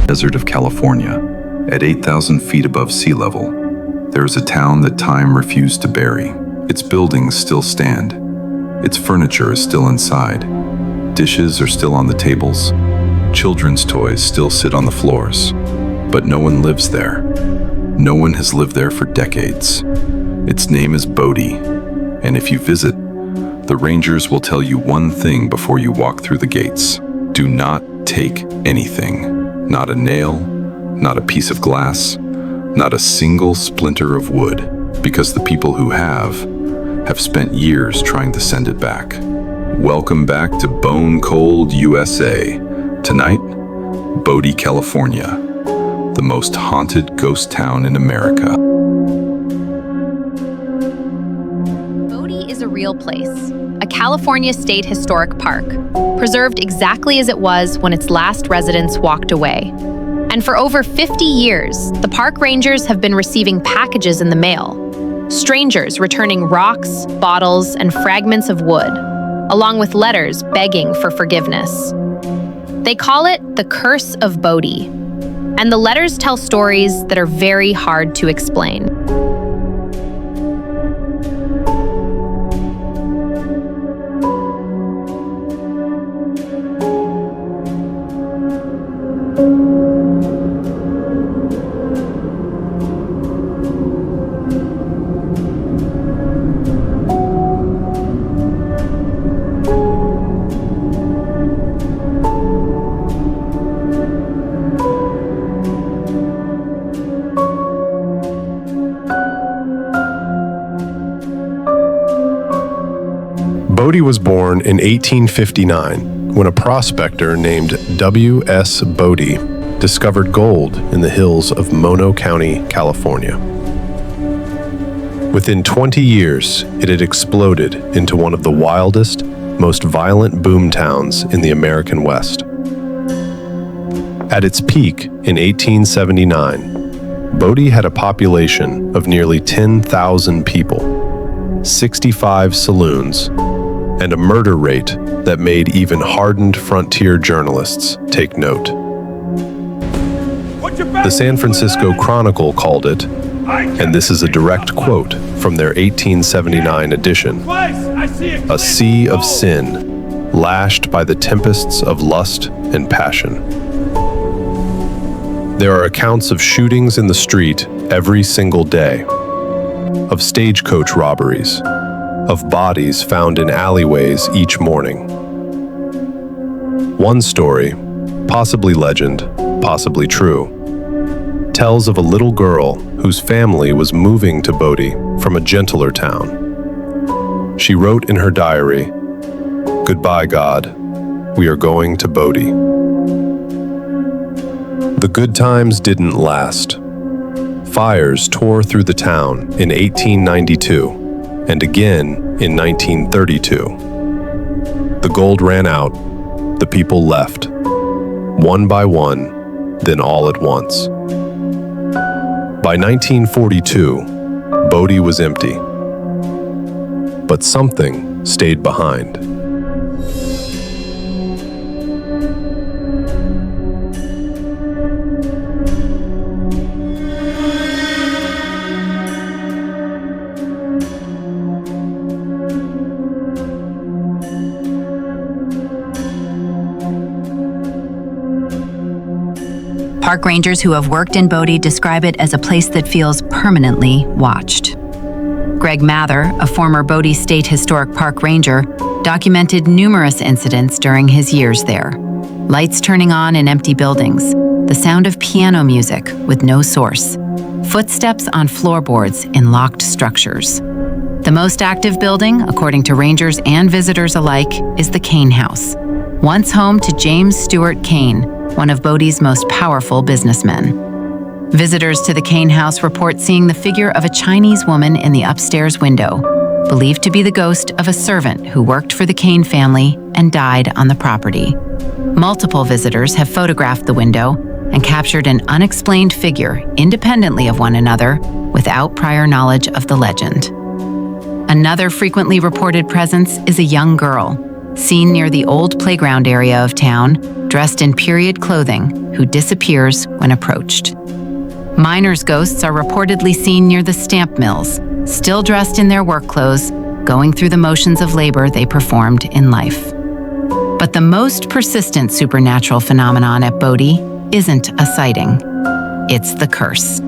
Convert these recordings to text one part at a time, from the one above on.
Desert of California, at 8,000 feet above sea level, there is a town that time refused to bury. Its buildings still stand. Its furniture is still inside. Dishes are still on the tables. Children's toys still sit on the floors. But no one lives there. No one has lived there for decades. Its name is Bodie, and if you visit, the rangers will tell you one thing before you walk through the gates. Do not take anything. Not a nail, not a piece of glass, not a single splinter of wood, because the people who have spent years trying to send it back. Welcome back to Bone Cold, USA. Tonight, Bodie, California, the most haunted ghost town in America. Bodie is a real place, a California State Historic Park, preserved exactly as it was when its last residents walked away. And for over 50 years, the park rangers have been receiving packages in the mail, strangers returning rocks, bottles, and fragments of wood, along with letters begging for forgiveness. They call it the Curse of Bodie, and the letters tell stories that are very hard to explain. Bodie was born in 1859 when a prospector named W.S. Bodie discovered gold in the hills of Mono County, California. Within 20 years, it had exploded into one of the wildest, most violent boom towns in the American West. At its peak in 1879, Bodie had a population of nearly 10,000 people, 65 saloons, and a murder rate that made even hardened frontier journalists take note. The San Francisco Chronicle called it, and this is a direct quote from their 1879 edition, a sea of sin, lashed by the tempests of lust and passion. There are accounts of shootings in the street every single day, of stagecoach robberies, of bodies found in alleyways each morning. One story, possibly legend, possibly true, tells of a little girl whose family was moving to Bodie from a gentler town. She wrote in her diary, "Goodbye, God, we are going to Bodie." The good times didn't last. Fires tore through the town in 1892 and again in 1932. The gold ran out, the people left, one by one, then all at once. By 1942, Bodie was empty, but something stayed behind. Park rangers who have worked in Bodie describe it as a place that feels permanently watched. Greg Mather, a former Bodie State Historic Park ranger, documented numerous incidents during his years there. Lights turning on in empty buildings, the sound of piano music with no source, footsteps on floorboards in locked structures. The most active building, according to rangers and visitors alike, is the Kane House, once home to James Stewart Kane, one of Bodie's most powerful businessmen. Visitors to the Kane House report seeing the figure of a Chinese woman in the upstairs window, believed to be the ghost of a servant who worked for the Kane family and died on the property. Multiple visitors have photographed the window and captured an unexplained figure independently of one another without prior knowledge of the legend. Another frequently reported presence is a young girl, seen near the old playground area of town, dressed in period clothing, who disappears when approached. Miners' ghosts are reportedly seen near the stamp mills, still dressed in their work clothes, going through the motions of labor they performed in life. But the most persistent supernatural phenomenon at Bodie isn't a sighting. It's the curse.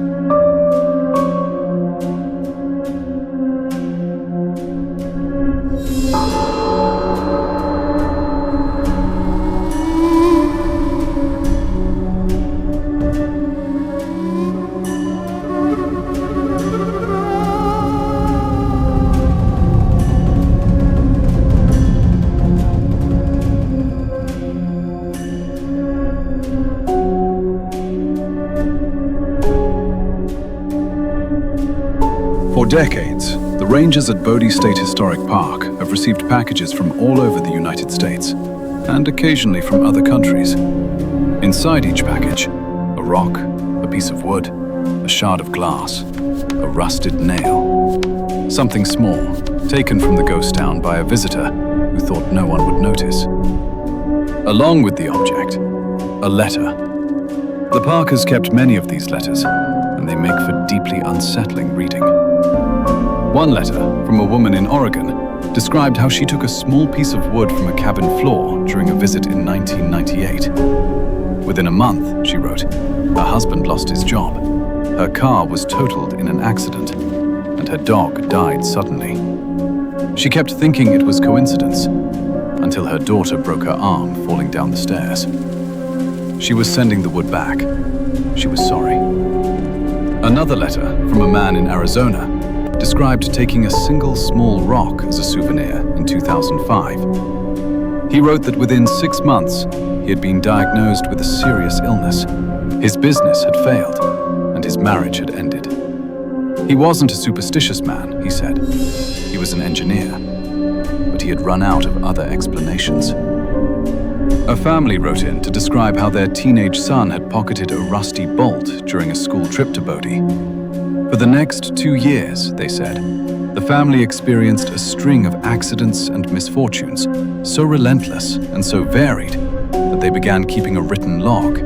For decades, the rangers at Bodie State Historic Park have received packages from all over the United States, and occasionally from other countries. Inside each package, a rock, a piece of wood, a shard of glass, a rusted nail. Something small, taken from the ghost town by a visitor who thought no one would notice. Along with the object, a letter. The park has kept many of these letters, and they make for deeply unsettling reading. One letter, from a woman in Oregon, described how she took a small piece of wood from a cabin floor during a visit in 1998. Within a month, she wrote, her husband lost his job, her car was totaled in an accident, and her dog died suddenly. She kept thinking it was coincidence, until her daughter broke her arm falling down the stairs. She was sending the wood back. She was sorry. Another letter, from a man in Arizona, described taking a single small rock as a souvenir in 2005. He wrote that within 6 months, he had been diagnosed with a serious illness. His business had failed, and his marriage had ended. He wasn't a superstitious man, he said. He was an engineer, but he had run out of other explanations. A family wrote in to describe how their teenage son had pocketed a rusty bolt during a school trip to Bodie. For the next 2 years, they said, the family experienced a string of accidents and misfortunes, so relentless and so varied that they began keeping a written log.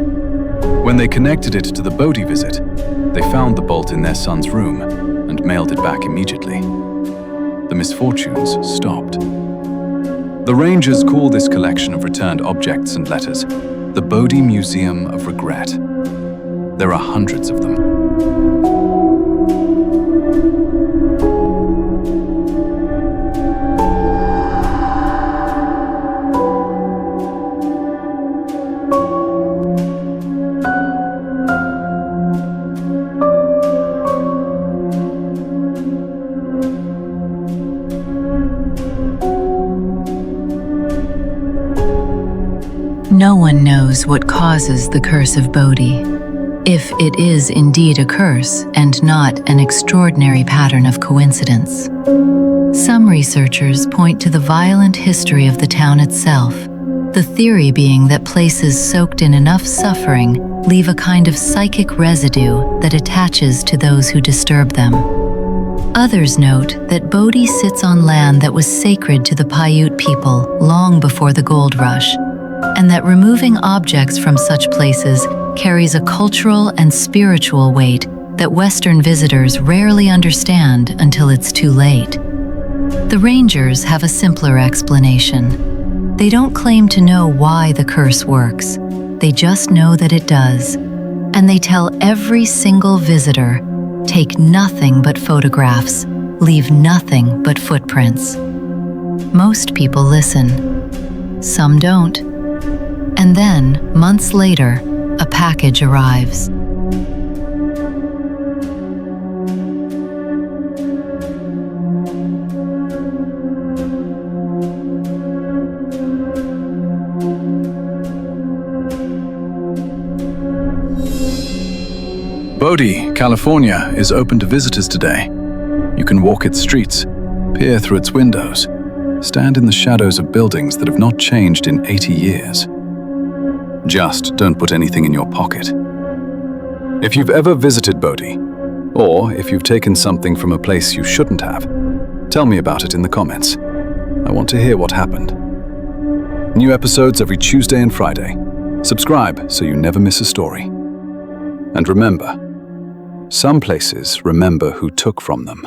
When they connected it to the Bodie visit, they found the bolt in their son's room and mailed it back immediately. The misfortunes stopped. The Rangers call this collection of returned objects and letters the Bodie Museum of Regret. There are hundreds of them. No one knows what causes the curse of Bodie, if it is indeed a curse and not an extraordinary pattern of coincidence. Some researchers point to the violent history of the town itself, the theory being that places soaked in enough suffering leave a kind of psychic residue that attaches to those who disturb them. Others note that Bodie sits on land that was sacred to the Paiute people long before the gold rush, and that removing objects from such places carries a cultural and spiritual weight that Western visitors rarely understand until it's too late. The Rangers have a simpler explanation. They don't claim to know why the curse works. They just know that it does. And they tell every single visitor, take nothing but photographs, leave nothing but footprints. Most people listen. Some don't. And then, months later, a package arrives. Bodie, California is open to visitors today. You can walk its streets, peer through its windows, stand in the shadows of buildings that have not changed in 80 years. Just don't put anything in your pocket. If you've ever visited Bodie, or if you've taken something from a place you shouldn't have, tell me about it in the comments. I want to hear what happened. New episodes every Tuesday and Friday. Subscribe so you never miss a story. And remember, some places remember who took from them.